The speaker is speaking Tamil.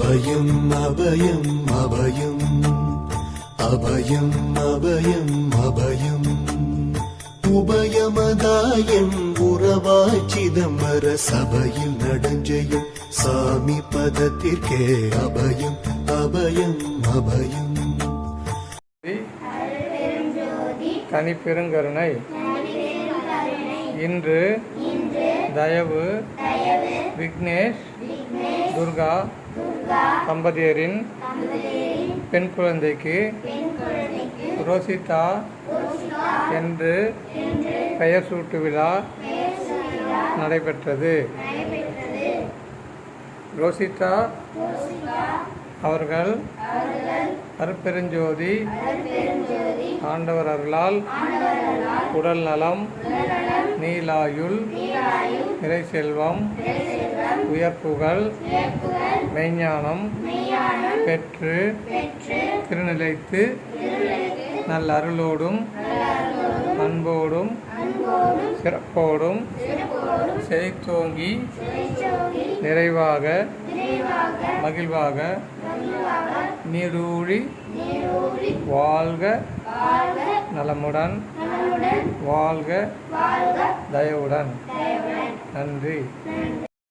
அபயம் அபயம் அபயம் அபயம் அபயம் அபயம் உபயமதாயம் உறவாய் சிதம்பர சபையில் நடஞ்செய்யும் சாமி பதத்திற்கே அபயம் அபயம் அபயம். தனிப்பெருங்கருணை இன்று தயவு விக்னேஷ் துர்கா தம்பதியரின் பெண் குழந்தைக்கு ரோசிதா என்று பெயர் சூட்டு விழா நடைபெற்றது. ரோசிதா அவர்கள் அருட்பெருஞ்சோதி ஆண்டவர் அருளால் உடல் நலம், நீலாயுள், நிறை செல்வம், உயர்ப்புகள், மெய்ஞானம் பெற்று திருநிலைத்து நல்ல அருளோடும் அன்போடும் சிறப்போடும் செழித்தோங்கி நிறைவாக மகிழ்வாக நீடூழி வாழ்க, நலமுடன் வாழ்க, தயவுடன். நன்றி.